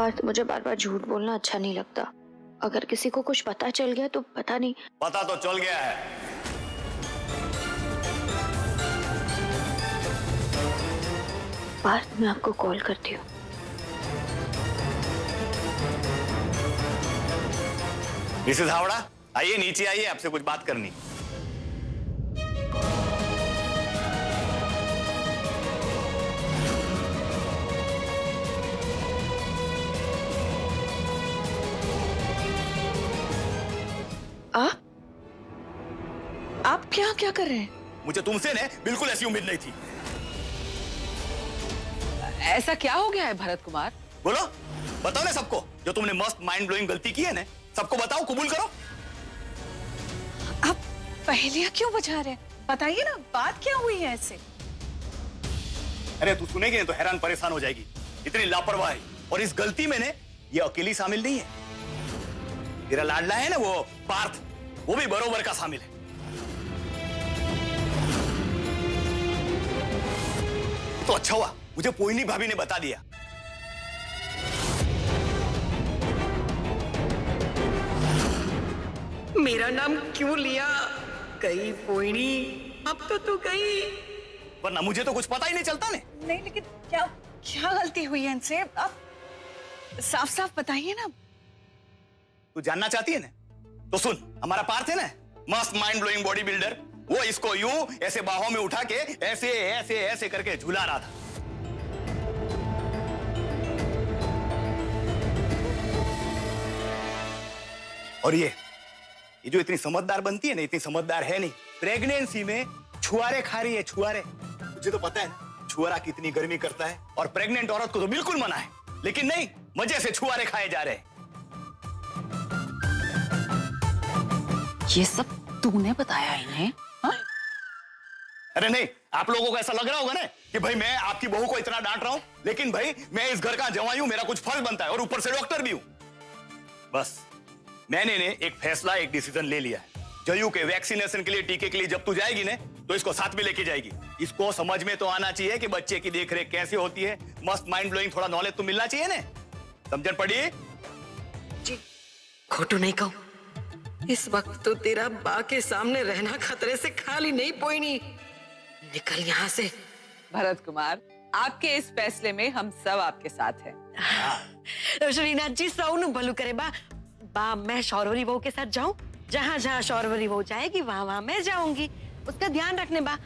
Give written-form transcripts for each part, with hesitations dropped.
पार्थ, मुझे बार बार झूठ बोलना अच्छा नहीं लगता। अगर किसी को कुछ पता चल गया तो पता नहीं। पता तो चल गया है। पार्थ, मैं आपको कॉल करती हूँ। मिसेस हावड़ा, आइए नीचे आइए, आपसे कुछ बात करनी। आप क्या क्या कर रहे हैं? मुझे तुमसे ने बिल्कुल ऐसी उम्मीद नहीं थी। ऐसा क्या हो गया है भरत कुमार? बोलो, बताओ ना सबको। जो तुमने मस्त माइंड ब्लोइंग गलती की है ना, सबको बताओ, कबूल करो। आप पहेलियां क्यों बुझा रहे हैं? बताइए ना, बात क्या हुई है ऐसे? अरे तू सुनेगी नहीं तो हैरान परेशान हो जाएगी। इतनी लापरवाही, और इस गलती में ने ये अकेली शामिल नहीं है। तेरा लाडला है ना वो पार्थ, वो भी बरोबर का शामिल है। तो अच्छा हुआ मुझे पोइनी भाभी ने बता दिया। मेरा नाम क्यों लिया? गई पोइनी, अब तो तू गई। वरना मुझे तो कुछ पता ही नहीं चलता ने। नहीं, लेकिन क्या क्या गलती हुई है इनसे? आप साफ साफ बताइए ना। तू जानना चाहती है ना, तो सुन। हमारा पार्थ है ना, मस्त माइंड ब्लोइंग बॉडी बिल्डर, वो इसको यूं ऐसे बाहों में उठा के ऐसे ऐसे ऐसे करके झूला रहा था। और ये जो इतनी समझदार बनती है ना, इतनी समझदार है नहीं। प्रेगनेंसी में छुआरे खा रही है, छुआरे। मुझे तो पता है ना छुआरा कितनी गर्मी करता है, और प्रेग्नेंट औरत को तो बिल्कुल मना है, लेकिन नहीं, मजे से छुआरे खाए जा रहे हैं। ये सब तूने बताया इन्हें? हाँ? अरे नहीं, आप लोगों को ऐसा लग रहा होगा ना कि भाई मैं आपकी बहू को इतना डांट रहा हूं, लेकिन भाई मैं इस घर का जवाई हूं, मेरा कुछ फर्ज बनता है, और ऊपर से डॉक्टर भी हूं। बस मैंने ने एक फैसला, एक डिसीजन ले लिया है। जयू के वैक्सीनेशन के लिए, टीके के लिए जब तू जाएगी ना, तो इसको साथ में लेके जाएगी। इसको समझ में तो आना चाहिए कि बच्चे की देखरेख कैसे होती है। मस्त माइंड ब्लोइंग थोड़ा नॉलेज तो मिलना चाहिए ना। समझन पड़ी? जी, खोटू नहीं कहूं, इस वक्त तो तेरा बा के सामने रहना खतरे से खाली नहीं पोइनी। निकल यहाँ से। भरत कुमार, आपके इस फैसले में हम सब आपके साथ हैं। श्रीनाथ जी, सौनु भलू करे बा। मैं शौरवरी बहू के साथ जाऊं? जहाँ जहाँ शौरवरी बहू जाएगी वहाँ वहाँ मैं जाऊंगी। उसका ध्यान रखने बा।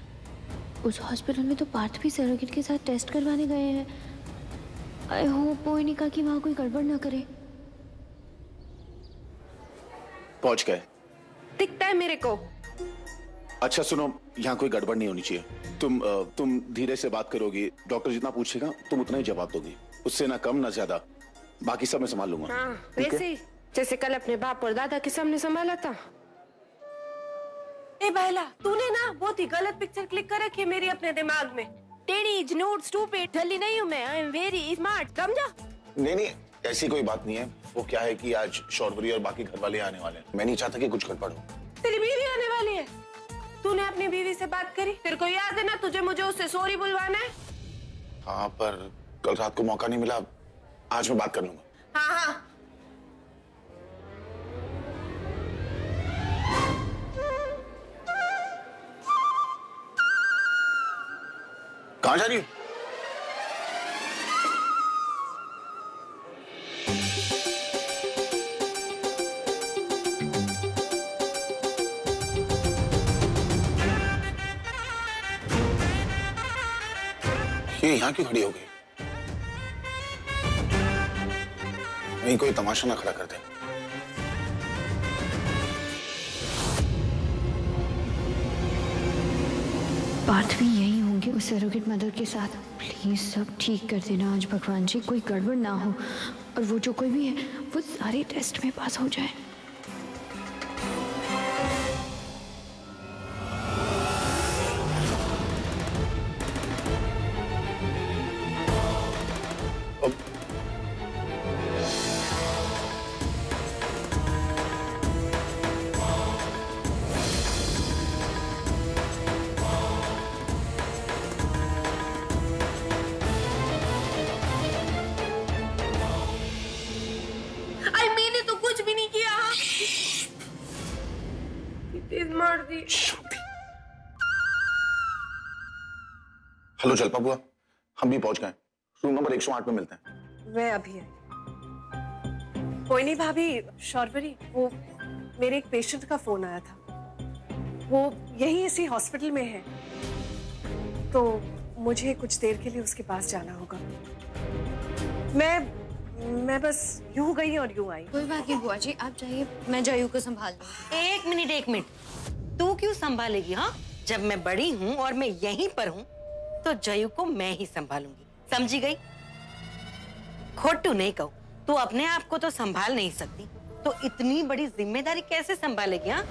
उस हॉस्पिटल में तो पार्थ भी सरोगिट के साथ टेस्ट करवाने गए हैं। आई होप पोइनी का कि वहाँ कोई गड़बड़ ना करे। पहुंच गए? दिखता है मेरे को। अच्छा सुनो, यहाँ कोई गड़बड़ नहीं होनी चाहिए। तुम धीरे से बात करोगी, डॉक्टर जितना पूछेगा तुम उतना ही जवाब दोगी, उससे ना कम ना ज्यादा। बाकी सब मैं संभाल लूंगा। हाँ, वैसे ही जैसे कल अपने बाप और दादा के सामने संभाला था। ए बहला, तूने ना बहुत ही गलत पिक्चर क्लिक कर रखी है मेरी अपने दिमाग में। टेढ़ी, झनूठ, स्टूपिड, ढली नहीं हूँ मैं। आई एम वेरी स्मार्ट, समझा? नहीं, ऐसी कोई बात नहीं है। वो क्या है कि आज शौरवरी और बाकी घर वाले आने वाले हैं। मैं नहीं चाहता कि कुछ गड़बड़ हो। तेरी बीवी आने वाली है? तूने अपनी बीवी से बात करी? तेरे को याद है ना तुझे मुझे उससे सॉरी बुलवाना है? हाँ, पर कल रात को मौका नहीं मिला। आज मैं बात कर लूंगा। हाँ हाँ। कहाँ जा रही हो? ये यहाँ क्यों खड़ी हो गई? वहीं कोई तमाशा ना खड़ा कर दे। पार्थ भी यही होंगे उस सरोगेट मदर के साथ। प्लीज सब ठीक कर देना आज भगवान जी, कोई गड़बड़ ना हो, और वो जो कोई भी है वो सारे टेस्ट में पास हो जाए। हेलो जलपा बुआ, हम भी पहुंच गए। रूम नंबर 108 में मिलते हैं। मैं अभी आई। कोई नहीं भाभी, शौरवरी, वो मेरे एक पेशेंट का फोन आया था। वो यही इसी हॉस्पिटल में है, तो मुझे कुछ देर के लिए उसके पास जाना होगा। मैं बस यूं गई और यूं आई। कोई बात नहीं बुआ जी, आप जाइए, मैं जयू को संभाल लूंगी। एक मिनट, तू क्यों संभालेगी? हाँ, जब मैं बड़ी हूँ और मैं यहीं पर हूँ तो जयू को मैं ही संभालूंगी, समझी गई? खोटू नहीं कहूँ, तू अपने आप को तो संभाल नहीं सकती तो इतनी बड़ी जिम्मेदारी कैसे संभालेगी? हाँ,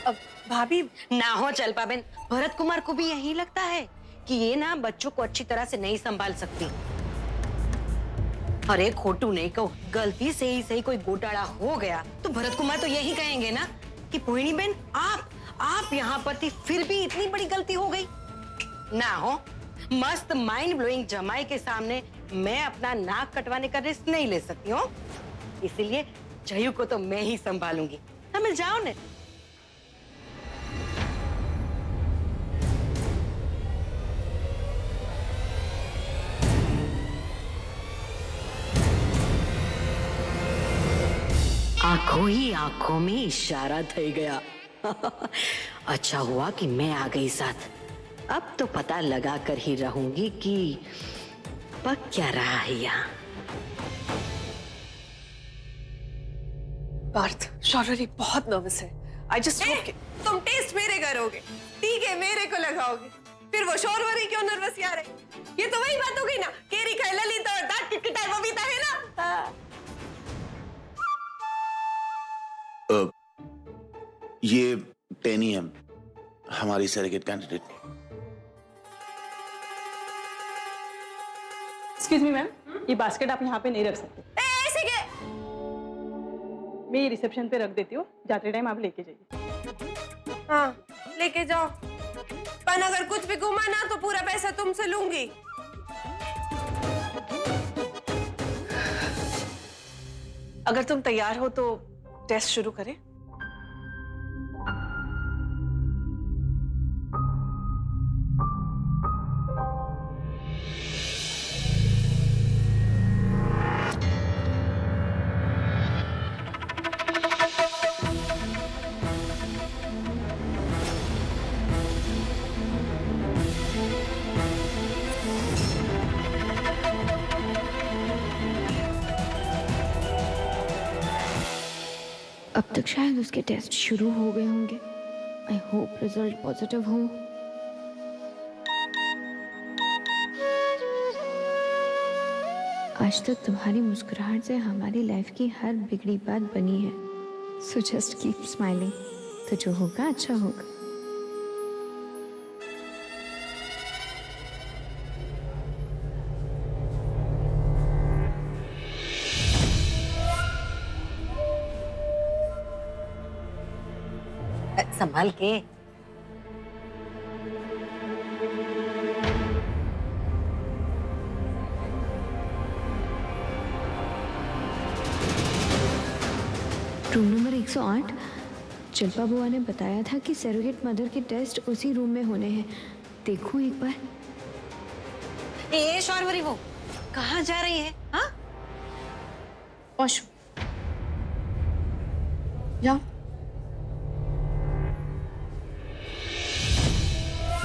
अब भाभी, ना हो जलपाबेन, भरत कुमार को भी यही लगता है कि ये ना बच्चों को अच्छी तरह से नहीं संभाल सकती। अरे खोटू नहीं कहो, गलती से ही सही कोई घोटाला हो गया तो भरत कुमार तो यही कहेंगे ना कि पोहिनी बहन आप यहाँ पर थी फिर भी इतनी बड़ी गलती हो गई। ना हो, मस्त माइंड ब्लोइंग जमाई के सामने मैं अपना नाक कटवाने का रिस्क नहीं ले सकती हूँ, इसीलिए जयू को तो मैं ही संभालूंगी। समझ जाओ ने। आंखों ही आंखों में इशारा થઈ गया। अच्छा हुआ कि मैं आ गई साथ। अब तो पता लगा कर ही रहूंगी कि पक क्या रहा है यहाँ। पार्थ, शौरवरी बहुत नर्वस है। आई जस्ट होप कि तुम टेस्ट मेरे करोगे, ठीक है, मेरे को लगाओगे, फिर वो शौरवरी क्यों नर्वस यार है? ये तो वही बात हो गई ना, केरी खाए ललित और दांत किटकिटाए बबीता है ना। हाँ। ये टेनी है, हमारी सरेगेट कैंडिडेट। एक्सक्यूज मी मैम, ये बास्केट आप यहाँ पे नहीं रख सकते। ऐसे के मैं ये रिसेप्शन पे रख देती हूँ, जाते टाइम आप लेके जाइए। हाँ, लेके जाओ, पर अगर कुछ भी घुमा ना तो पूरा पैसा तुमसे लूंगी। अगर तुम तैयार हो तो टेस्ट शुरू करें। अब तक शायद उसके टेस्ट शुरू हो गए होंगे। आई होप रिजल्ट पॉजिटिव हो। आज तक तुम्हारी मुस्कुराहट से हमारी लाइफ की हर बिगड़ी बात बनी है। सो जस्ट कीप स्माइलिंग, तो जो होगा अच्छा होगा। संभाल के। Room number 108। जलपा बुआ ने बताया था कि सरोगेट मदर के टेस्ट उसी रूम में होने हैं। देखो एक बार। ए शौरवरी, वो कहाँ जा रही है? हाँ, पहुंचो। जाओ।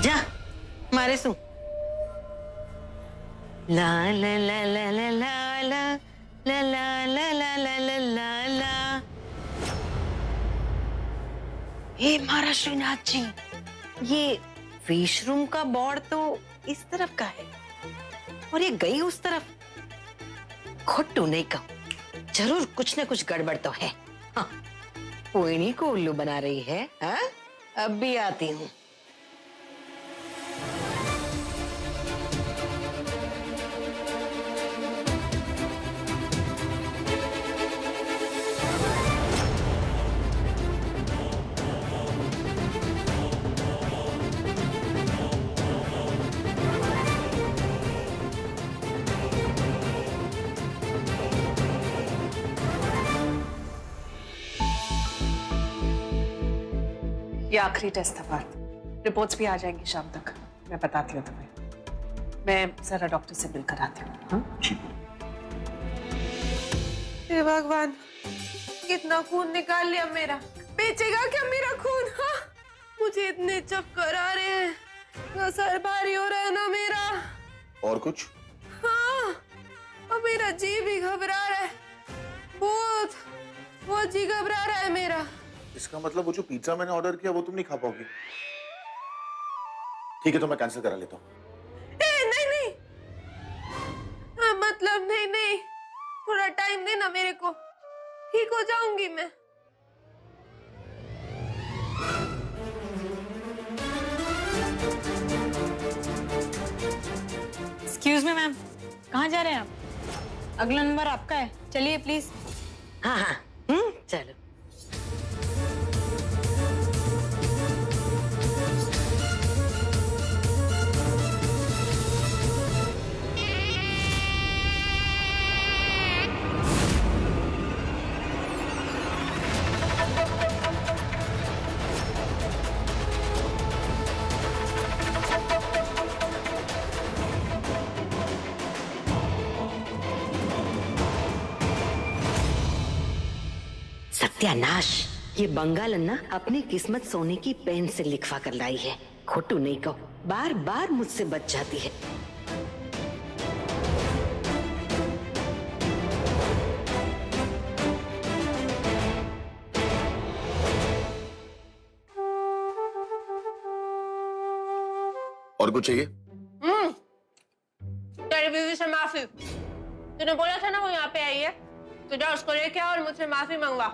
जा मारे सु। ला ला ला ला ला ला ला ला ला ला ला ला ला ला ला। हे महाराज नाथ जी, ये फिश रूम का बोर्ड तो इस तरफ का है और ये गई उस तरफ। खोटू नहीं कहूं, जरूर कुछ न कुछ गड़बड़ तो है। हाँ, पोइनी को उल्लू बना रही है। हाँ, अब भी आती हूँ। ये आखिरी टेस्ट था पार्थ। रिपोर्ट्स भी आ जाएंगी शाम तक, मैं बताती हूँ तुम्हें। मैं जरा डॉक्टर से मिलकर आती हूँ। हाँ? हे भगवान, कितना खून निकाल लिया मेरा। बेचेगा क्या मेरा खून? हाँ, मुझे इतने चक्कर आ रहे हैं, ना सर भारी हो रहा है ना मेरा। और कुछ? हाँ, और मेरा जी भी घबरा रहा है, बहुत जी घबरा रहा है मेरा। इसका मतलब वो जो पिज्जा मैंने ऑर्डर किया वो तुम नहीं खा पाओगी? ठीक है, तो मैं कैंसिल करा लेता हूँ। नहीं, मतलब नहीं, थोड़ा टाइम देना मेरे को, ठीक हो जाऊंगी मैं। एक्सक्यूज मी मैम, कहाँ जा रहे हैं आप? अगला नंबर आपका है, चलिए प्लीज। हाँ हाँ, चलो। सत्यानाश, ये बंगालन ना अपनी किस्मत सोने की पेन से लिखवा कर लाई है। खोटू नहीं कहो, बार बार मुझसे बच जाती है। और कुछ चाहिए? तेरी बीवी से माफी। तूने बोला था ना वो यहाँ पे आई है, तो जा उसको लेके आ और मुझसे माफी मंगवा।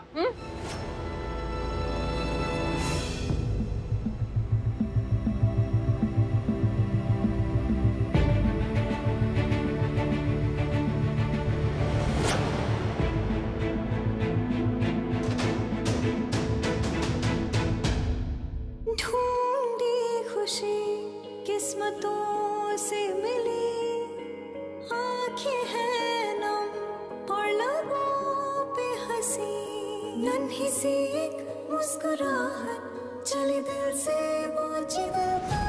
ढूंढी खुशी किस्मतों से मिली, आंखें हैं नम और लबों पे हंसी, नन्ही सी एक मुस्कुराहट चली दिल से पहुंची दिल तक।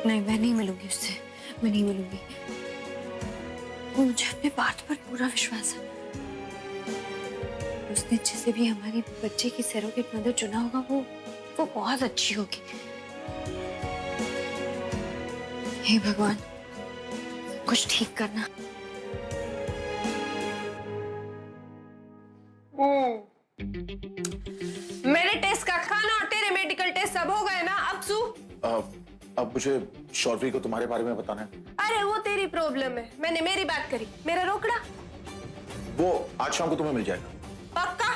नहीं, मैं नहीं मिलूंगी उससे, मैं नहीं मिलूंगी। मुझे अपने बात पर पूरा विश्वास है। उसने जिसे भी हमारे बच्चे की सरोगेट मदर चुना होगा वो बहुत अच्छी होगी। हे भगवान, कुछ ठीक करना। मेरे टेस्ट का खाना और तेरे मेडिकल टेस्ट सब हो गए ना अक्सू? अब मुझे शौर्वी को तुम्हारे बारे में बताना है। अरे वो तेरी प्रॉब्लम है, मैंने मेरी बात करी। मेरा रोकड़ा वो आज शाम को तुम्हें मिल जाएगा। पक्का?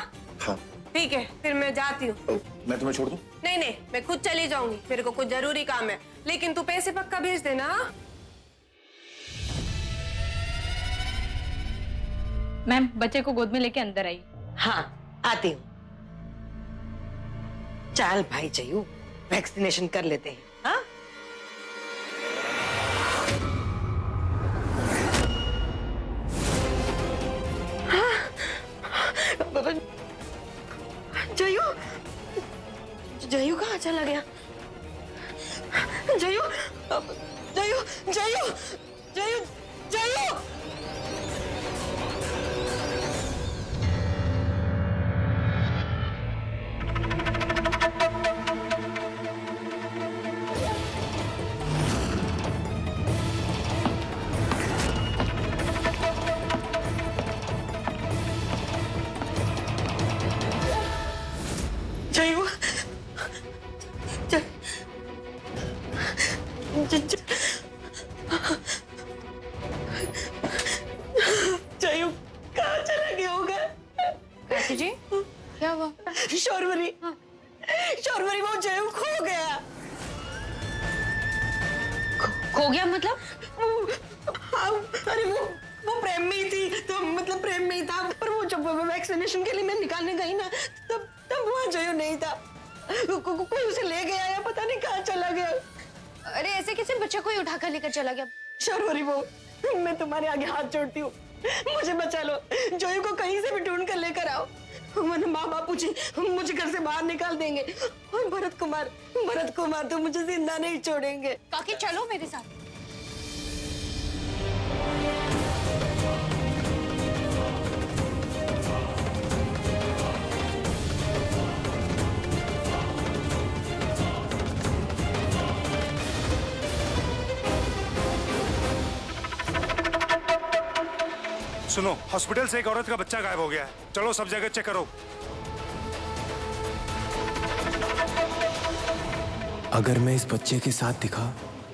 हाँ। ठीक है, फिर मैं जाती हूँ। मैं तुम्हें छोड़ दूं? नहीं, मैं खुद चली जाऊंगी, मेरे को कुछ जरूरी काम है, लेकिन तू पैसे पक्का भेज देना। मैम, बच्चे को गोद में लेके अंदर आई। हाँ, आती हूँ। चल भाई जयू, वैक्सीनेशन कर लेते हैं। हाँ? जयू, जयू कहाँ चला गया? जयू, जयू, जयू, जयू, जयू। जयू, जयू कहाँ चला गया होगा? जी, क्या हुआ? शौर्वरी, शौर्वरी, वो जयू खो गया। खो गया मतलब? हाँ, अरे वो प्रेम में ही थी, तो मतलब प्रेम में ही था, पर वो जब वैक्सीनेशन के लिए मैं निकालने गई ना, तब वहाँ जयो नहीं था। कोई उसे ले गया या पता नहीं कहाँ चला गया। अरे ऐसे कैसे बच्चे को ही उठा कर लेकर चला गया? शर्वरी वो, मैं तुम्हारे आगे हाथ जोड़ती हूँ, मुझे बचा लो। जोयू को कहीं से भी ढूंढ कर लेकर आओ, वरना माँ बापू जी मुझे घर से बाहर निकाल देंगे। और भरत कुमार तो मुझे जिंदा नहीं छोड़ेंगे। काकी चलो मेरे साथ। सुनो, हॉस्पिटल से एक औरत का बच्चा गायब हो गया है। चलो सब जगह चेक करो। अगर मैं इस बच्चे के साथ दिखा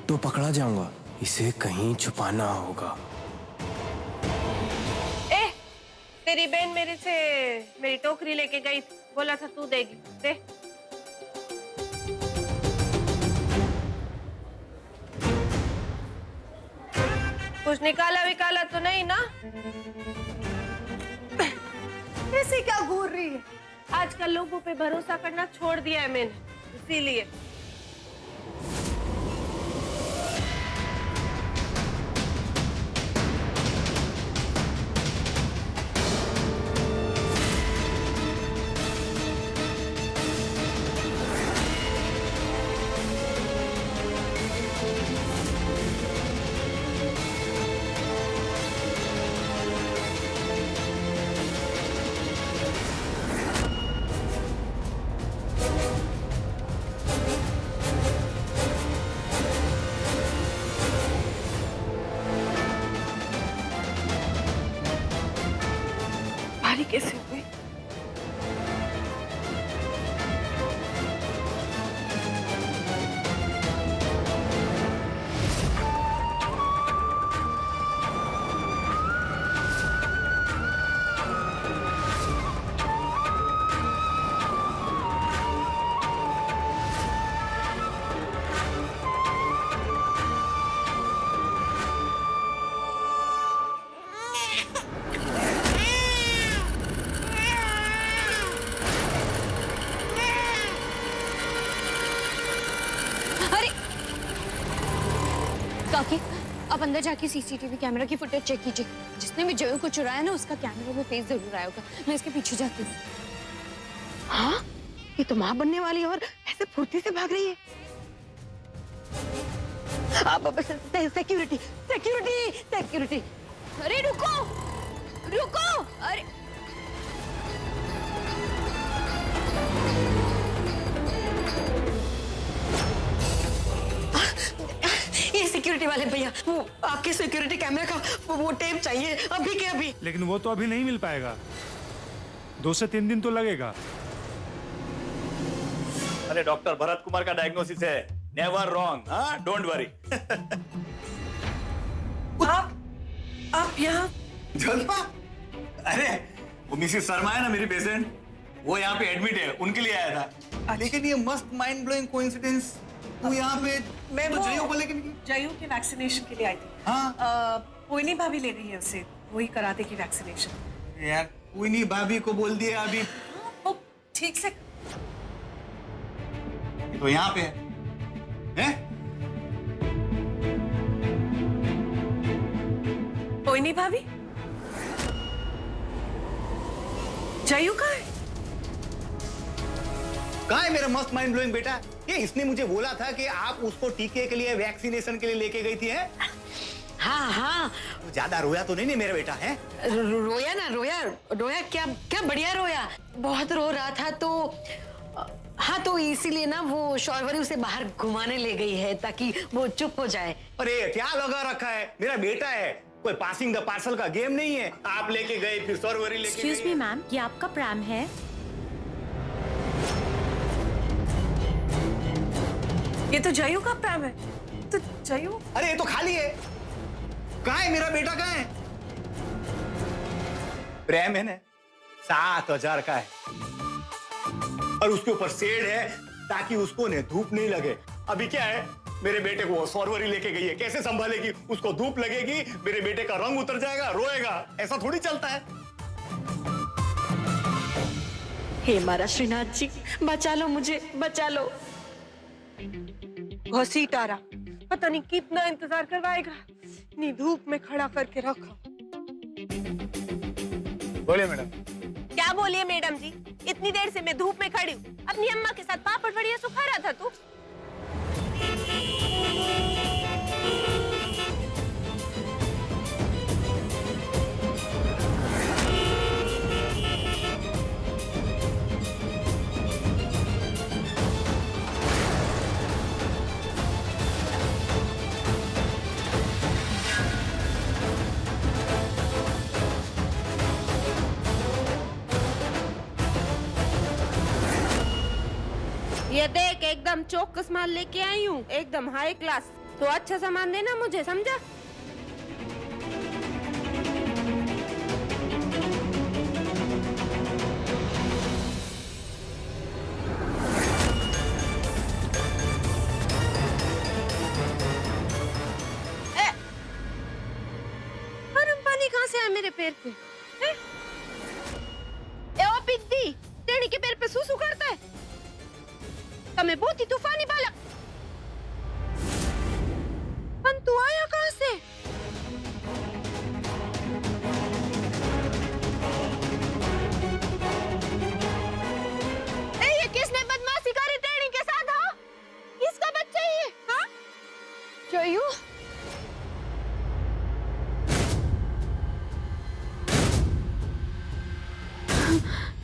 तो पकड़ा जाऊंगा। इसे कहीं छुपाना होगा। तेरी बहन मेरे से मेरी टोकरी लेके गई थी, बोला था तू देगी, दे। कुछ निकाला विकाला तो नहीं ना? ऐसे क्या घूर रही है? आजकल लोगों पे भरोसा करना छोड़ दिया है मैंने, इसीलिए। भारी कैसे हुई? काकी अब अंदर जाके सीसीटीवी कैमरा की फुटेज चेक कीजिए। जिसने भी जयो को चुराया ना, उसका कैमरा में फेस जरूर आया होगा। मैं इसके पीछे जाती हूँ। हाँ, ये तो माँ बनने वाली और ऐसे फुर्ती से भाग रही है। सिक्योरिटी। अरे रुको, अरे ये सिक्योरिटी वाले भैया, वो आपके सिक्योरिटी कैमरे का वो टेप चाहिए अभी के अभी। लेकिन वो तो अभी नहीं मिल पाएगा, 2 से 3 दिन तो लगेगा। अरे डॉक्टर भरत कुमार का डायग्नोसिस है, नेवर रॉन्ग, हाँ, डोंट वरी। आप यहाँ? जल्पा, अरे वो मिसिस शर्मा है ना मेरी पेशेंट, वो यहाँ पे एडमिट है, उनके लिए आया था। लेकिन ये मस्त माइंड ब्लोइंग कोइंसिडेंस, तू यहाँ पे मैं तो वो जयो को लेकिन जयो के वैक्सीनेशन के लिए आई थी। हाँ पोइनी भाभी ले गई है उसे, वही करा देगी वैक्सीनेशन। यार, कोई नहीं, भाभी को बोल दिया अभी। वो ठीक से। ये तो यहाँ पे है? पोइनी भाभी, जयू कहाँ है? कहाँ है मेरा मस्त माइंड ब्लोइंग बेटा? ये इसने मुझे बोला था कि आप उसको टीके के लिए, वैक्सीनेशन के लिए लेके गई थी, है? हाँ, वो ज्यादा रोया तो नहीं मेरा बेटा, है? रोया क्या बढ़िया रोया। बहुत रो रहा था तो हाँ, तो इसीलिए ना वो शौर्वरी उसे बाहर घुमाने ले गई है ताकि वो चुप हो जाए। अरे क्या लगा रखा है, मेरा बेटा है, कोई पासिंग द पार्सल का गेम नहीं है। आप लेके गए, फिर शौर्वरी लेके गई। एक्सक्यूज मी मैम, ये आपका प्राम है? ये तो जयू का प्राम है। तो जयू? अरे ये तो खाली है। कहाँ है मेरा बेटा, कहाँ है? प्रेम है ना, 7,000 का है, और उसके ऊपर शेड है ताकि उसको ने धूप नहीं लगे। अभी क्या है, मेरे बेटे को सॉरवरी लेके गई है, कैसे संभालेगी? उसको धूप लगेगी, मेरे बेटे का रंग उतर जाएगा, रोएगा। ऐसा थोड़ी चलता है। हे मारा श्रीनाथ जी, बचा लो मुझे, बचा लो। घसीटारा पता नहीं कितना इंतजार करवाएगा। इतनी धूप में खड़ा करके रखा। बोलिए मैडम। क्या बोलिए मैडम जी, इतनी देर से मैं धूप में खड़ी हूँ, अपनी अम्मा के साथ पापड़ बढ़िया सुखा रहा था तू। ये देख, एकदम चौकस माल लेके आई हूँ, एकदम हाई क्लास। तो अच्छा सामान देना मुझे, समझा? गरम पानी कहाँ से आया मेरे पैर पे? ए ओ पिद्दी, तेरी के पैर पे सूसू करता है? तमें बहुत ही तूफानी बालक। पण तू आया कहाँ से? ए, ये किसने बदमाशी करी टेढ़ी के साथ? हाँ, किसका बच्चा है ये? हाँ, जयू,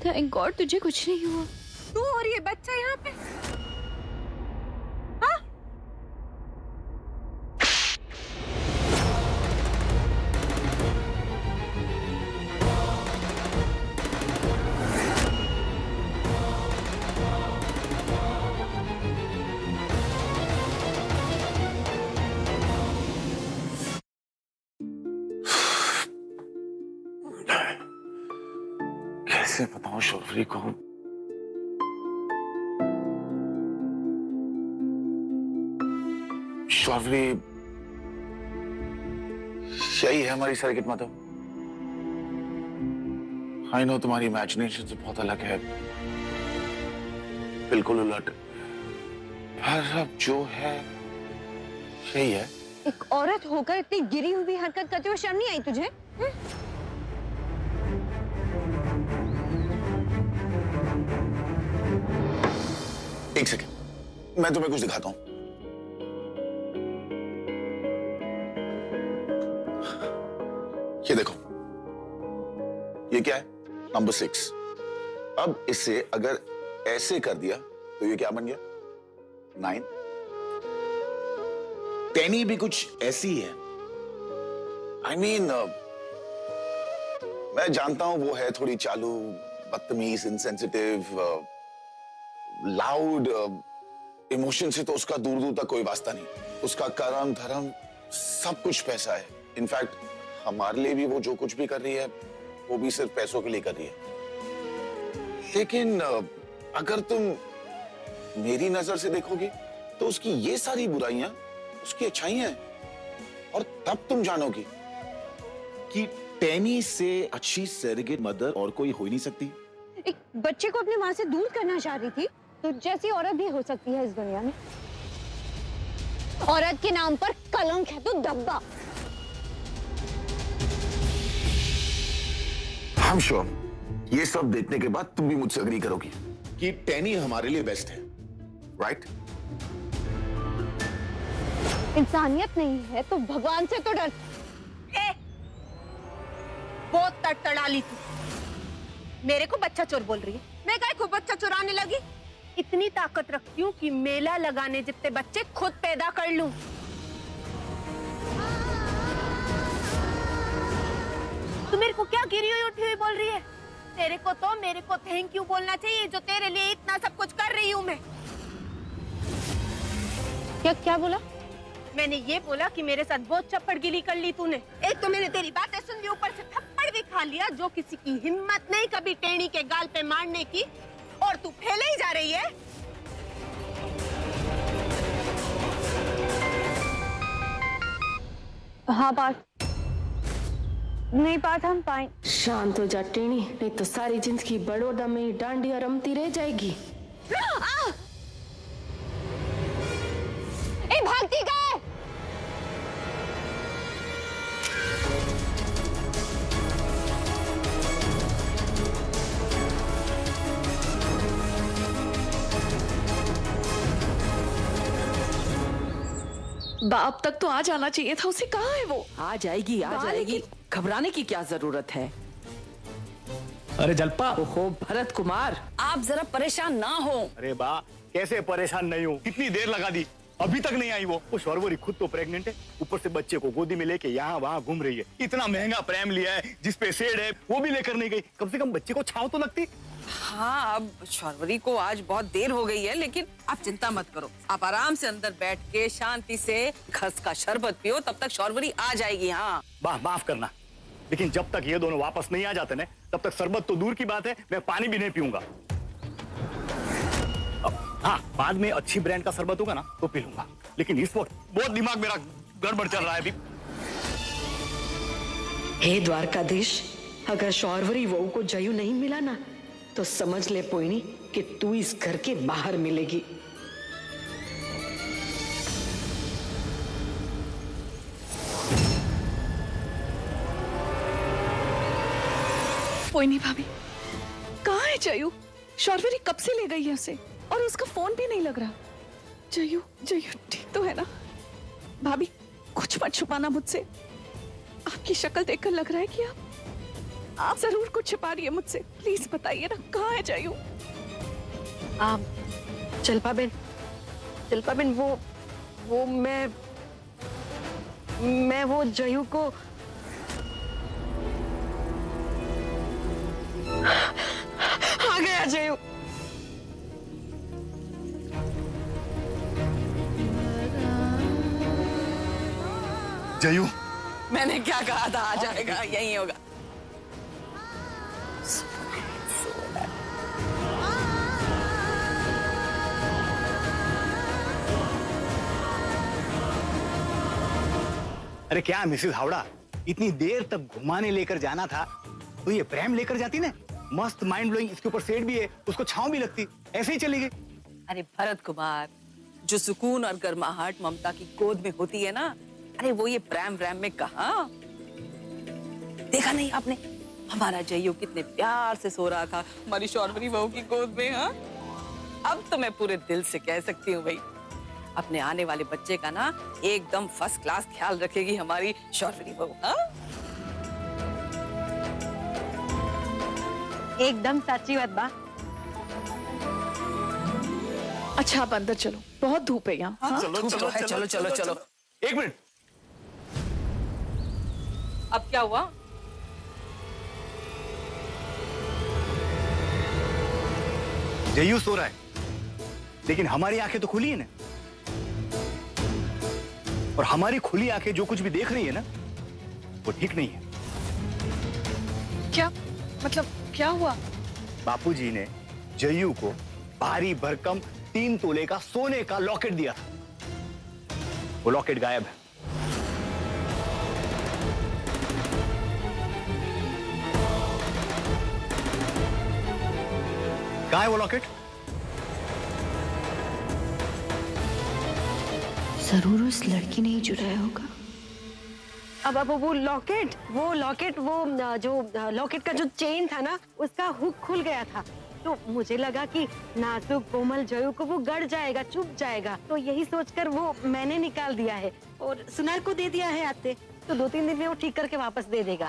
थैंक गॉड तुझे कुछ नहीं हुआ। तू और ये बच्चा यहाँ पे? कैसे बताऊं शौर्य को? शौर्य, यही है हमारी सर्किट मदर। आई नो तुम्हारी इमेजिनेशन से बहुत अलग है, बिल्कुल उलट, पर अब जो है यही है। एक औरत होकर इतनी गिरी हुई हरकत करते हुए शर्म नहीं आई तुझे? एक सेकंड, मैं तुम्हें कुछ दिखाता हूं। ये देखो, ये क्या है? नंबर 6। अब इससे अगर ऐसे कर दिया तो ये क्या बन गया? 9। टेनी भी कुछ ऐसी है। I mean, मैं जानता हूं वो है थोड़ी चालू, बदतमीज, इनसेंसिटिव, लाउड, इमोशन से तो उसका दूर दूर तक कोई वास्ता नहीं। उसका कर्म धर्म सब कुछ पैसा है। इनफैक्ट हमारे लिए भी वो जो कुछ भी कर रही है वो भी सिर्फ पैसों के लिए कर रही है। लेकिन अगर तुम मेरी नजर से देखोगे तो उसकी ये सारी बुराइयां उसकी अच्छाइयां हैं, और तब तुम जानोगी कि टेनी से अच्छी सरेगेट मदर और कोई हो ही नहीं सकती। एक बच्चे को अपनी माँ से दूर करना चाह रही थी, तो जैसी औरत भी हो सकती है इस दुनिया में। औरत के नाम पर कलंक है तो धब्बा। I'm sure ये सब देखने के बाद तुम भी मुझसे अग्री करोगी कि टेनी हमारे लिए बेस्ट है, राइट? इंसानियत नहीं है तो भगवान से तो डर। बहुत तड़तड़ाली तू। मेरे को बच्चा चोर बोल रही है? मैं क्या खुद बच्चा चुराने लगी? इतनी ताकत रखती हूँ कि मेला लगाने जितने बच्चे खुद पैदा कर लूं। तू मेरे को क्या गिरी हुई उठी हुई बोल रही है? तेरे को तो मेरे को थैंक यू बोलना चाहिए, जो तेरे लिए इतना सब कुछ कर रही हूँ मैं। क्या क्या बोला? मैंने ये बोला कि मेरे साथ बहुत चप्पड़ गिली कर ली तूने। एक तो मैंने तेरी बातें सुन ली, ऊपर से थप्पड़ भी खा लिया, जो किसी की हिम्मत नहीं कभी टेढ़ी के गाल पे मारने की, और तू फैले ही जा रही है। हाँ पार्थ, नहीं पार्थ हम पाए। शांत हो जा टेनी, नहीं तो सारी जिंदगी बड़ौदा में ही डांडिया रमती रह जाएगी। ए भागती का है? बाप तक तो आ जाना चाहिए था, उसे कहाँ है वो? आ जाएगी आ जाएगी, घबराने की क्या जरूरत है। अरे जलपा, ओहो भरत कुमार, आप जरा परेशान ना हो। अरे बा कैसे परेशान नहीं हूँ, कितनी देर लगा दी, अभी तक नहीं आई वो शौरवरी खुद तो प्रेग्नेंट है, ऊपर से बच्चे को गोदी में लेके यहाँ वहाँ घूम रही है। इतना महंगा प्रेम लिया है जिसपे शेड है वो भी लेकर नहीं गई, कम से कम बच्चे को छांव तो लगती। हाँ अब शौरवरी को आज बहुत देर हो गई है, लेकिन आप चिंता मत करो, आप आराम से अंदर बैठ के शांति से खस का शरबत पियो, तब तक शौरवरी आ जाएगी। हाँ माफ करना, लेकिन जब तक ये दोनों वापस नहीं आ जाते ना, तब तक शरबत तो दूर की बात है, मैं पानी भी नहीं पीऊंगा। हाँ, बाद में अच्छी ब्रांड का शरबत होगा ना तो पी लूंगा, लेकिन इस वक्त बहुत दिमाग मेरा गड़बड़ चल रहा है अभी। हे द्वारकाधीश, अगर शौरवरी वहू को जयू नहीं मिला ना, तो समझ ले पोइनी कि तू इस घर के बाहर मिलेगी। पोइनी भाभी, कहाँ है जयू? शौरवरी कब से ले गई है उसे, और उसका फोन भी नहीं लग रहा। जयू जयू ठीक तो है ना? भाभी कुछ मत छुपाना मुझसे, आपकी शक्ल देखकर लग रहा है कि आप जरूर कुछ छिपा रही है मुझसे। प्लीज बताइए ना, कहाँ है जयू? जलपा बेन, वो मैं वो जयू को आ गया जयू। जयू, मैंने क्या कहा था, आ जाएगा, यही होगा। अरे क्या मिसेस हावड़ा, इतनी देर तक घुमाने लेकर जाना था तो ये प्रेम लेकर जाती ना, मस्त माइंड ब्लोइंग, इसके ऊपर शेड भी है, उसको छांव भी लगती, ऐसे ही चली गई। अरे भरत कुमार, जो सुकून और गर्माहट ममता की गोद में होती है ना, अरे वो ये प्रेम में कहाँ? देखा नहीं आपने, हमारा जयू कितने प्यार से सो रहा था हमारी शौरवरी बहू की गोद में। हाँ, अब तो मैं पूरे दिल से कह सकती हूँ भाई, अपने आने वाले बच्चे का ना एकदम फर्स्ट क्लास ख्याल रखेगी हमारी शौरवरी बहू। हाँ, एकदम सच्ची बात बा। अच्छा आप अंदर चलो, बहुत धूप है यहाँ। हाँ? चलो। एक मिनट, अब क्या हुआ? जयू सो रहा है, लेकिन हमारी आंखें तो खुली है ना, और हमारी खुली आंखें जो कुछ भी देख रही है ना, वो ठीक नहीं है। क्या मतलब, क्या हुआ? बापूजी ने जयू को भारी भरकम 3 तोले का सोने का लॉकेट दिया था, वो लॉकेट गायब है। कहाँ है वो लॉकेट? जरूर उस लड़की ने ही चुराया होगा। अब वो लॉकेट जो लॉकेट का जो चेन था ना, उसका हुक खुल गया था, तो मुझे लगा कि नाजुक कोमल जयू को वो गड़ जाएगा, चुप जाएगा, तो यही सोचकर वो मैंने निकाल दिया है और सुनार को दे दिया है आते, तो 2-3 दिन में वो ठीक करके वापस दे देगा।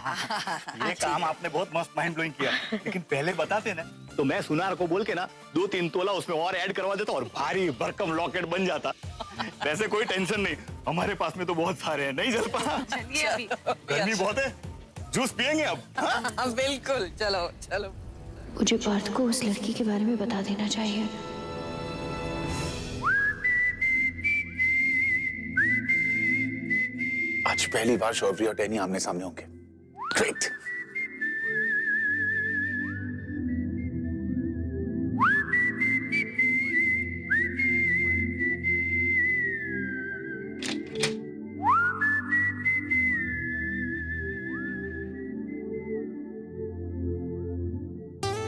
ये काम आपने बहुत मस्त माइंड ब्लोइंग किया, लेकिन पहले बताते ना तो मैं सुनार को बोल के ना 2-3 तोला उसमें और ऐड करवा देता और भारी भरकम लॉकेट बन जाता। वैसे कोई टेंशन नहीं, हमारे पास में तो बहुत सारे हैं, नहीं जलपा? चलिए अभी गर्मी बहुत है, जूस पियेंगे अब। हाँ, बिल्कुल, चलो। मुझे पार्थ को उस लड़की के बारे में बता देना चाहिए। आज पहली बार शौर्य और टैनी आमने सामने होंगे। ग्रेट।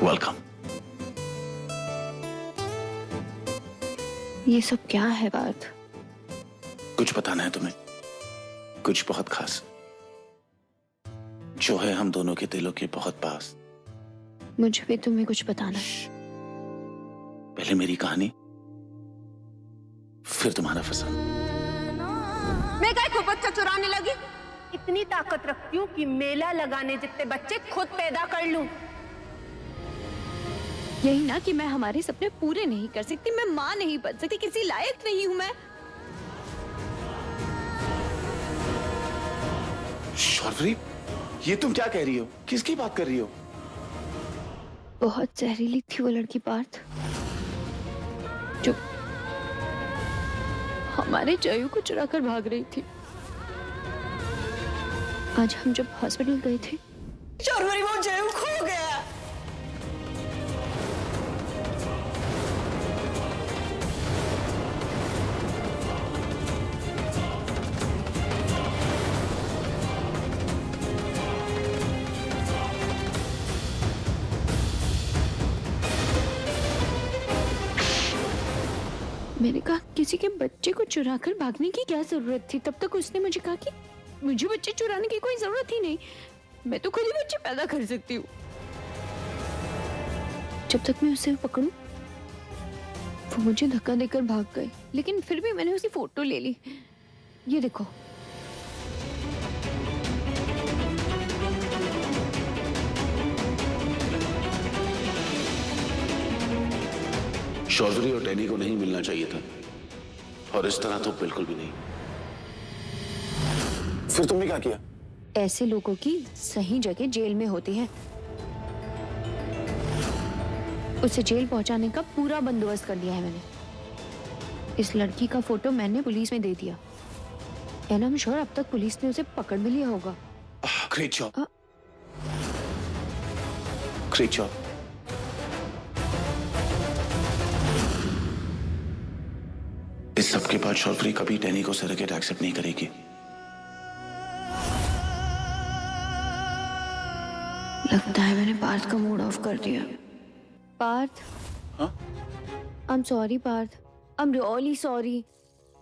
वेलकम। ये सब क्या है बात? कुछ बताना है तुम्हें? कुछ बहुत खास जो है हम दोनों के दिलों के बहुत पास। मुझे भी तुम्हें कुछ बताना है। पहले मेरी कहानी, फिर तुम्हारा फसाद। मैं काय को बच्चा चुराने लगी? इतनी ताकत रखती हूँ कि मेला लगाने जितने बच्चे खुद पैदा कर लूं। यही ना कि मैं हमारे सपने पूरे नहीं कर सकती, मैं माँ नहीं बन सकती, किसी लायक नहीं हूँ मैं। शौर्वरी, ये तुम क्या कह रही हो? किसकी बात कर रही हो? बहुत जहरीली थी वो लड़की पार्थ, जो हमारे जयू को चुरा कर भाग रही थी। आज हम जब हॉस्पिटल गए थे, शौर्वरी, वो जयू खो गया। मैंने कहा किसी के बच्चे को चुरा कर भागने की क्या जरूरत थी? तब तक उसने मुझे कहा कि मुझे बच्चे चुराने की कोई जरूरत ही नहीं, मैं तो खुद ही बच्चे पैदा कर सकती हूँ। जब तक मैं उसे पकड़ूं, वो मुझे धक्का देकर भाग गए, लेकिन फिर भी मैंने उसकी फोटो ले ली। ये देखो। शौर्वरी और डैनी को नहीं मिलना चाहिए था, और इस तरह तो बिल्कुल भी नहीं। फिर तुमने क्या किया? ऐसे लोगों की सही जगह जेल में होती है। उसे जेल पहुंचाने का पूरा बंदोबस्त कर दिया है मैंने। इस लड़की का फोटो मैंने पुलिस में दे दिया, एंड आई एम श्योर अब तक पुलिस ने उसे पकड़ भी लिया होगा। Great job, great job. इस सब के बाद शौर्वरी कभी डैनी को सरेकेट एक्सेप्ट नहीं करेगी। लगता है मैंने पार्थ का मूड ऑफ कर दिया। Parth, I am sorry Parth, I am really sorry.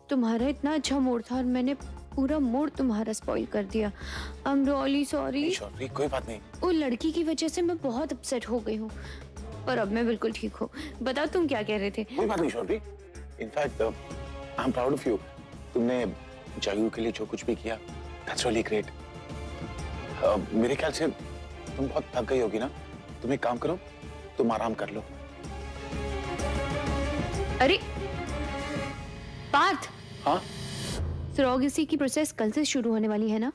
तुम्हारा इतना अच्छा मूड था और मैंने पूरा मूड तुम्हारा स्पॉइल कर दिया। I am really sorry. Shaurvari, कोई बात नहीं। वो लड़की की वजह से मैं बहुत अपसेट हो गई हूँ, पर अब मैं बिल्कुल ठीक हूँ। बताओ तुम क्या कह रहे थे? कोई बात नहीं Shaurvari, in fact I am proud of you. तुमने जयू के लिए जो कुछ भी किया, दैट्स रियली ग्रेट। मेरे ख्याल से तुम बहुत थक गई होगी ना, तुम एक काम करो, तुम आराम कर लो। अरे पार्थ, हाँ, सरोगेसी की प्रोसेस कल से शुरू होने वाली है ना?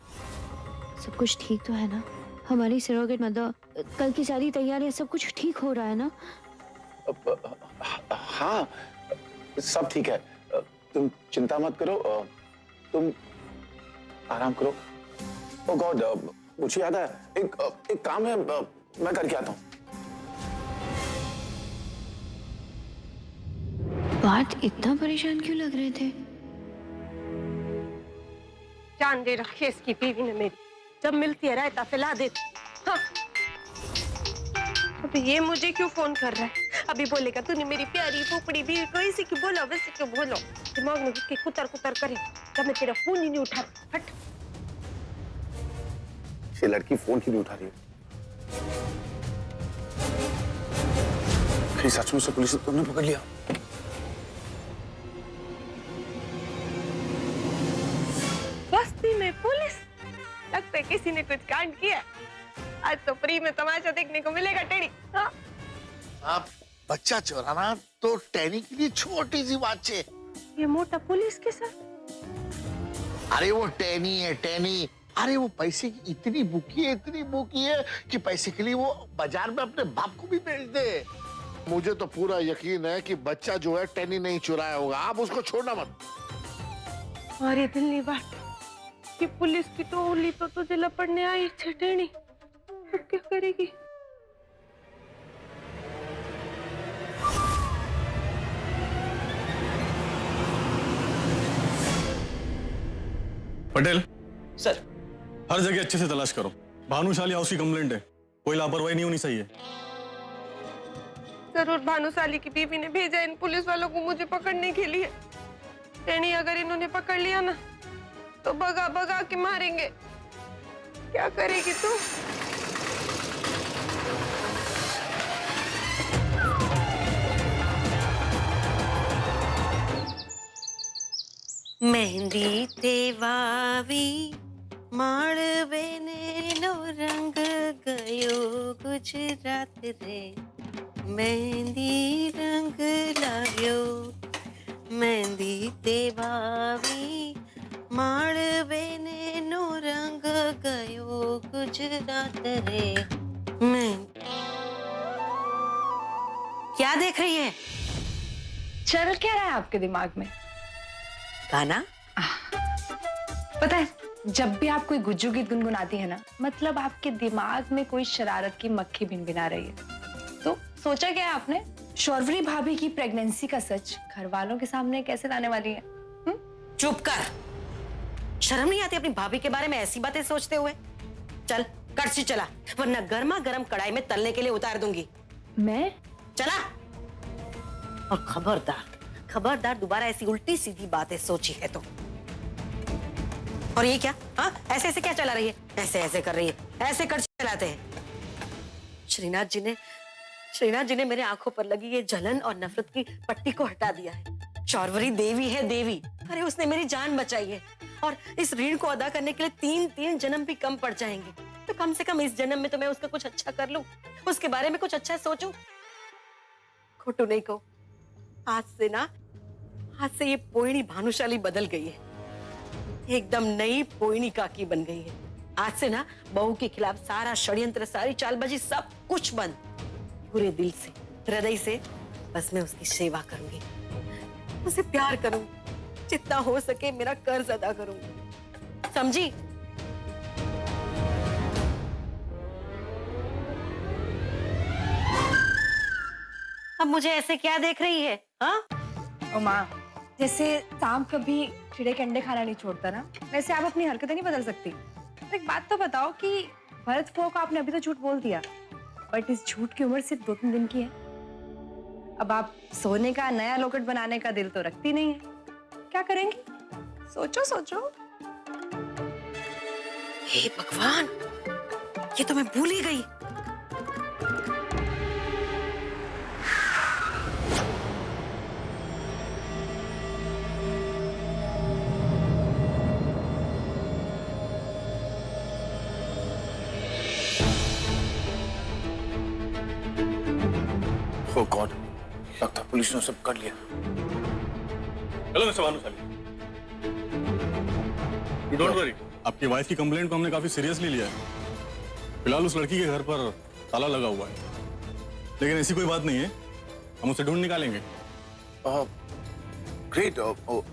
सब कुछ ठीक तो है ना? हमारी सरोगेट मदर, कल की सारी तैयारियां, सब कुछ ठीक हो रहा है ना? हाँ, सब ठीक है। तुम चिंता मत करो, तुम आराम करो। ओ गॉड, मुझे याद है, एक काम है, मैं करके आता हूँ। पार्थ इतना परेशान क्यों लग रहे थे? जान दे रखी इसकी बीवी ने मेरी, जब मिलती है रायता फैला देती। हाँ। अभी ये मुझे क्यों फोन कर रहा है? अभी बोलेगा तूने मेरी प्यारी पोपड़ी बीवी को ऐसे क्यों बोला, वैसे क्यों बोलो। दिमाग में उसके कुतर कुतर करे, जब मैं तेरा फोन ही नहीं उठा। हट। ये लड़की फोन ही नहीं उठा रही है। कहीं सच में से पुलिस ने तुमने पकड़ लिया? बस्ती में पुलिस? लगता है किसी ने कुछ कांड किया। आज तो फ्री में तमाशा देखने को मिलेगा टेढ़ी। हाँ? आप बच्चा चुराना तो टैनी के लिए छोटी सी बात है। ये मोटा पुलिस के साथ? अरे वो टैनी है, टैनी। अरे वो पैसे की इतनी बुकी है कि पैसे के लिए वो बाजार में अपने बाप को भी बेच दे। मुझे तो पूरा यकीन है कि बच्चा जो है टैनी नहीं चुराया होगा। आप उसको छोड़ना मत। अरे दिल्ली बात, कि पुलिस की तो उंगली तो तुझे लपड़ने आई थी टेढ़ी, अब क्या करेगी? पटेल सर, हर जगह अच्छे से तलाश करो। भानुशाली हाउस की कंप्लेंट है, कोई लापरवाही नहीं होनी चाहिए। जरूर भानुशाली की बीवी ने भेजा इन पुलिस वालों को मुझे पकड़ने के लिए। टेनी अगर इन्होंने पकड़ लिया ना तो भगा भगा के मारेंगे। क्या करेगी तू? मेहंदी ते वावी माळवेने नो रंग गयो गुजरात रे, मेहंदी रंग लाव्यो। मेहंदी ते वावी माळवेने नो रंग गयो गुजरात रे। मैं क्या देख रही है? चल क्या रहा है आपके दिमाग में? गाना? पता है, जब भी आप कोई गुज्जू गीत गुनगुनाती है ना, मतलब आपके दिमाग में कोई शरारत की मक्खी भिनभिना रही है। तो सोचा क्या है आपने? शौर्वरी भाभी की प्रेगनेंसी का सच घर वालों के सामने कैसे लाने वाली है? चुप कर। शर्म नहीं आती अपनी भाभी के बारे में ऐसी बातें सोचते हुए? चल कड़छी चला, वरना गर्मा गर्म कढ़ाई में तलने के लिए उतार दूंगी। मैं? चला। और खबरदार खबरदार दोबारा ऐसी उल्टी सीधी बातें सोची है तो। और ये क्या? हाँ, ऐसे ऐसे क्या चला रही है? ऐसे ऐसे कर रही है, ऐसे कड़छी चलाते हैं। श्रीनाथ जी ने मेरे आंखों पर लगी ये जलन और नफरत की पट्टी को हटा दिया है। शौर्वरी देवी है देवी। अरे उसने मेरी जान बचाई है और इस ऋण को अदा करने के लिए 3 जन्म भी कम पड़ जाएंगे। तो कम से कम इस जन्म में तो मैं उसका कुछ अच्छा कर लूं, उसके बारे में कुछ अच्छा सोचूं। खोटू नहीं को, आज से ये पोइनी भानुशाली बदल गई है, एकदम नई पोइनी काकी बन गई है। आज से ना बहू के खिलाफ सारा षड्यंत्र, सारी चालबाजी, सब कुछ बंद। पूरे दिल से, हृदय से बस मैं उसकी सेवा करूंगी, उसे प्यार करूंगी, जितना हो सके मेरा कर्ज अदा करूंगी, समझी? अब मुझे ऐसे क्या देख रही है? हाँ? ओ माँ, जैसे सांप कभी चिड़े के अंडे खाना नहीं छोड़ता ना, वैसे आप अपनी हरकतें नहीं बदल सकती। एक बात तो बताओ कि भरत फुआ को आपने अभी तो झूठ बोल दिया, बट इस झूठ की उम्र सिर्फ 2-3 दिन की है। अब आप सोने का नया लॉकेट बनाने का दिल तो रखती नहीं है, क्या करेंगी? सोचो सोचो। हे भगवान, ये तो मैं भूल ही गई। Oh God, लगता है पुलिस ने सब कर लिया। Hello mister Bhanushali, don't worry, आपकी वाइफ की कंप्लेंट को हमने काफी सीरियसली लिया है। फिलहाल उस लड़की के घर पर ताला लगा हुआ है, लेकिन ऐसी कोई बात नहीं है, हम उसे ढूंढ निकालेंगे। Great,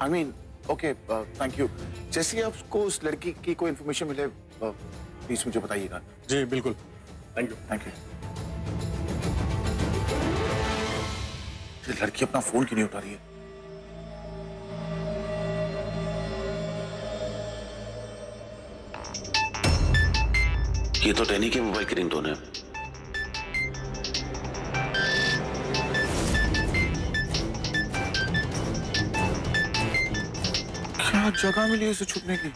I mean okay, thank you. जैसे ही आपको उस लड़की की कोई इन्फॉर्मेशन मिले प्लीज मुझे बताइएगा। जी बिल्कुल, थैंक यू। Thank you. ये लड़की अपना फोन क्यों नहीं उठा रही है? ये तो टेनी के मोबाइल की रिंगटोन है। क्या जगह मिली इसे छुपने की?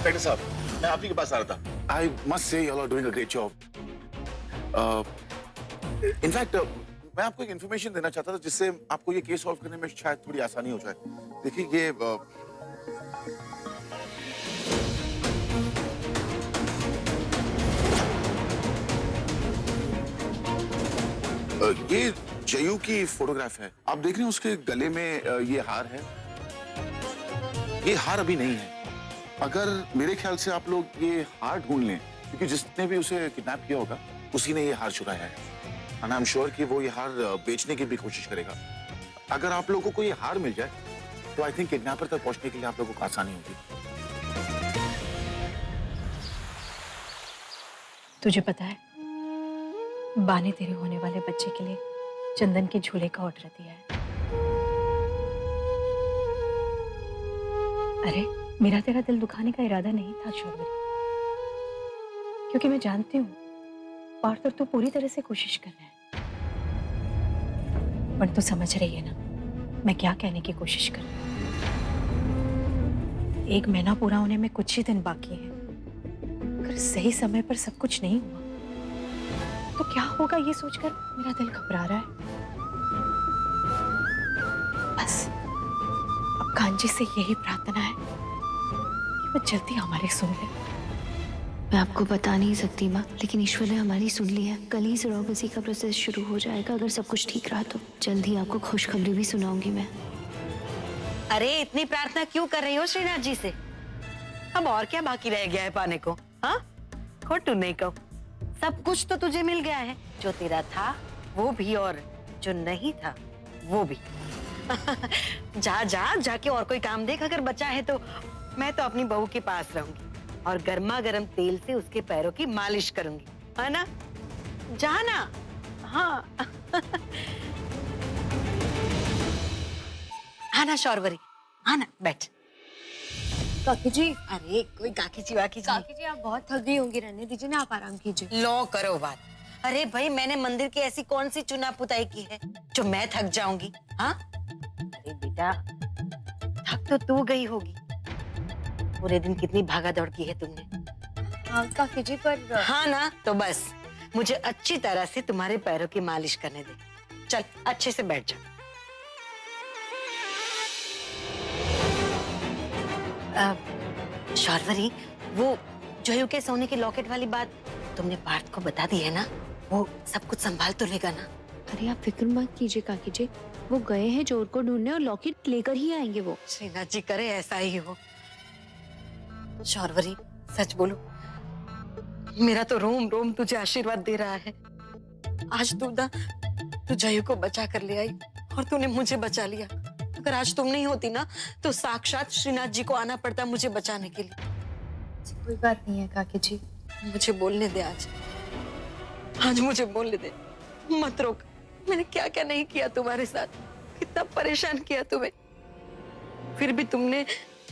इंस्पेक्टर साहब, मैं आप ही के पास आ रहा था। I must say you are doing a great job. In fact मैं आपको एक इन्फॉर्मेशन देना चाहता था जिससे आपको ये केस सॉल्व करने में शायद थोड़ी आसानी हो जाए। देखिए ये जयू की फोटोग्राफ है। आप देख रहे हैं उसके गले में ये हार है। ये हार अभी नहीं है। अगर मेरे ख्याल से आप लोग ये हार ढूंढ लें, क्योंकि जिसने भी उसे किडनैप किया होगा उसी ने ये हार चुराया है। एंड आई एम श्योर कि वो ये हार बेचने की भी कोशिश करेगा। अगर आप लोगों को ये हार मिल जाए तो आई थिंक किडनैपर तक पहुंचने के लिए आप लोगों को आसानी होगी। तुझे पता है, बा ने तेरे होने वाले बच्चे के लिए चंदन के झूले का ऑर्डर दिया है। अरे मेरा तेरा दिल दुखाने का इरादा नहीं था शौर्य, क्योंकि मैं जानती हूँ पार्थ तो तू पूरी तरह से कोशिश कर रहा है, पर तू समझ रही है ना मैं क्या कहने की कोशिश कर रही हूँ। 1 महीना पूरा होने में कुछ ही दिन बाकी है। अगर सही समय पर सब कुछ नहीं हुआ तो क्या होगा, ये सोचकर मेरा दिल घबरा रहा है। बस अब कांजी से यही प्रार्थना है कि वो जल्दी हमारी सुन ले। मैं आपको बता नहीं सकती माँ, लेकिन ईश्वर ने हमारी सुन ली है। कल ही सरोगेसी का प्रोसेस शुरू हो जाएगा। अगर सब कुछ ठीक रहा तो जल्द ही आपको खुशखबरी भी सुनाऊंगी मैं। अरे इतनी प्रार्थना क्यों कर रही हो श्रीनाथ जी से? अब और क्या बाकी रह गया है पाने को? हाँ, खोटू नहीं कहो, सब कुछ तो तुझे मिल गया है। जो तेरा था वो भी, और जो नहीं था वो भी। जाके और कोई काम देख, अगर बचा है तो। मैं तो अपनी बहू के पास रहूंगी और गर्मा गर्म तेल से उसके पैरों की मालिश करूंगी, है ना? जाना। हाँ। आना शौर्वरी, आना, बैठ। काकी जी, अरे कोई काकी जी वाकी जी। काकी जी आप बहुत थक गई होंगी, रहने दीजिए ना, आप आराम कीजिए। लो करो बात। अरे भाई मैंने मंदिर की ऐसी कौन सी चुना पुताई की है जो मैं थक जाऊंगी? हाँ? अरे बेटा थक तो तू गई होगी, पूरे दिन कितनी भागा दौड़ की है तुमने। हाँ काकी जी, पर हाँ ना, तो बस मुझे अच्छी तरह से तुम्हारे पैरों की मालिश करने दे। चल अच्छे से बैठ जा। शौर्वरी, वो जयू के सोने के लॉकेट वाली बात तुमने पार्थ को बता दी है ना? वो सब कुछ संभाल तो लेगा ना? अरे आप फिक्र मत कीजिए काकी जी, वो गए हैं चोर को ढूंढने और लॉकेट लेकर ही आएंगे वो। श्रीनाथ जी करे ऐसा ही हो। शौर्वरी सच बोलो, मेरा तो रोम रोम तुझे आशीर्वाद दे रहा है। आज तू जयू को बचा कर ले आई और तूने मुझे बचा लिया। अगर आज तुम नहीं होती ना तो साक्षात श्रीनाथ जी को आना पड़ता मुझे बचाने के लिए। कोई बात नहीं है काकी जी, मुझे बोलने दे। आज मुझे बोलने दे, मत रोक। मैंने क्या क्या नहीं किया तुम्हारे साथ, कितना परेशान किया तुम्हें, फिर भी तुमने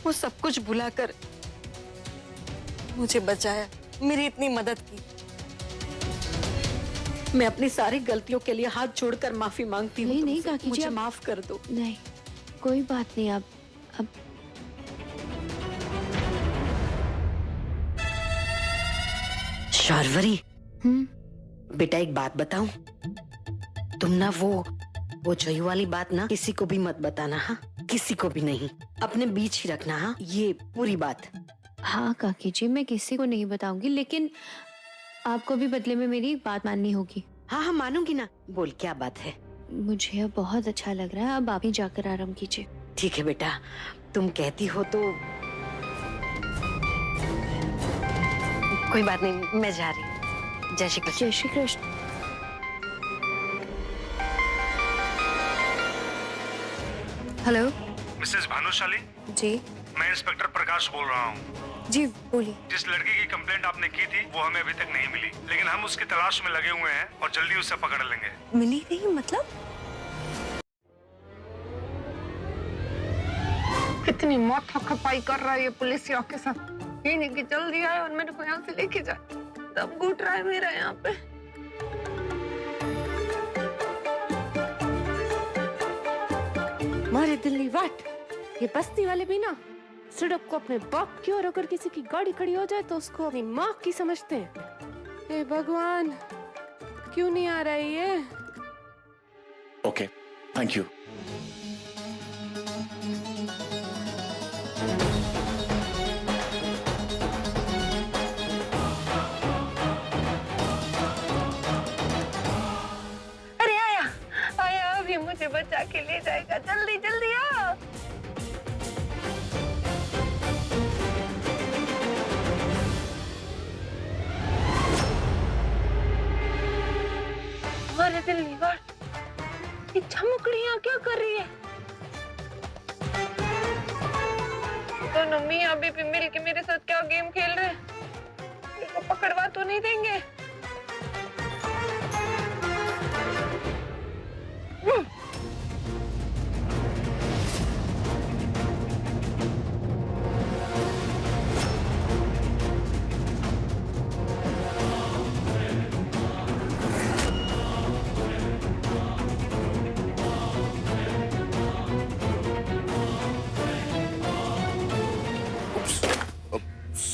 वो सब कुछ भुलाकर मुझे बचाया, मेरी इतनी मदद की। मैं अपनी सारी गलतियों के लिए हाथ जोड़कर माफी मांगती हूँ। नहीं काकी जी, मुझे माफ कर दो। नहीं कोई बात नहीं। आप अब शौर्वरी, बेटा एक बात बताऊं, तुम ना वो जयू वाली बात ना किसी को भी मत बताना। हाँ, किसी को भी नहीं, अपने बीच ही रखना। हाँ, ये पूरी बात। हाँ काकी जी, मैं किसी को नहीं बताऊंगी, लेकिन आपको भी बदले में मेरी बात माननी होगी। हाँ हाँ मानूंगी ना। बोल क्या बात है? मुझे अब बहुत अच्छा लग रहा है, अब आप ही जाकर आराम कीजिए। ठीक है बेटा, तुम कहती हो तो कोई बात नहीं, मैं जा रही हूँ। जय श्री कृष्ण। जय श्री कृष्ण। हेलो मिसेस भानुशाली जी। मैं इंस्पेक्टर प्रकाश बोल रहा हूँ। जी बोलिए। जिस लड़की की कंप्लेंट आपने की थी वो हमें अभी तक नहीं मिली, लेकिन हम उसकी तलाश में लगे हुए हैं और जल्दी उसे पकड़ लेंगे। मिली नहीं मतलब? कितनी माथा खपाई कर रहा है ये पुलिस ऑफिसर, ये नहीं कि जल्दी आए और मेरे को यहाँ से लेके जाए। तब घूट रहा है मेरा यहाँ पे। मारे दिल्ली वाट, ये बस्ती वाले भी ना सड़क को अपने बाप की और अगर किसी की गाड़ी खड़ी हो जाए तो उसको अपनी माँ की समझते हैं। हे भगवान, क्यों नहीं आ रहा है ये? Okay, thank you. अरे आया आया, अभी मुझे बचा के ले जाएगा। जल्दी जल्दी आ। हमारे दिल निवार, ये चमकड़ियाँ क्या कर रही है? दोनों मियाँ बीबी मिल के मेरे साथ क्या गेम खेल रहे हैं? मेरे को पकड़वा तो नहीं देंगे?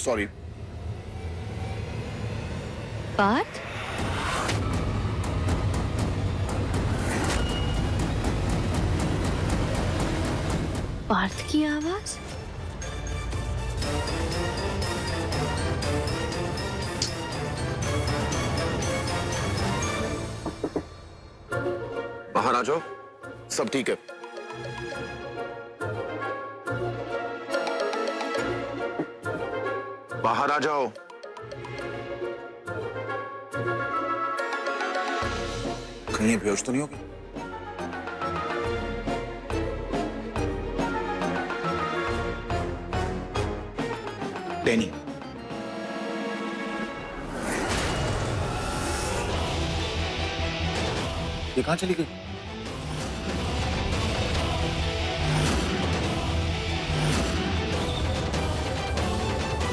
सॉरी। पार्थ, पार्थ की आवाज? बाहर आ जाओ, सब ठीक है। बाहर आ जाओ। कहीं बेहोश तो नहीं होगी? डैनी, ये कहां चली गई?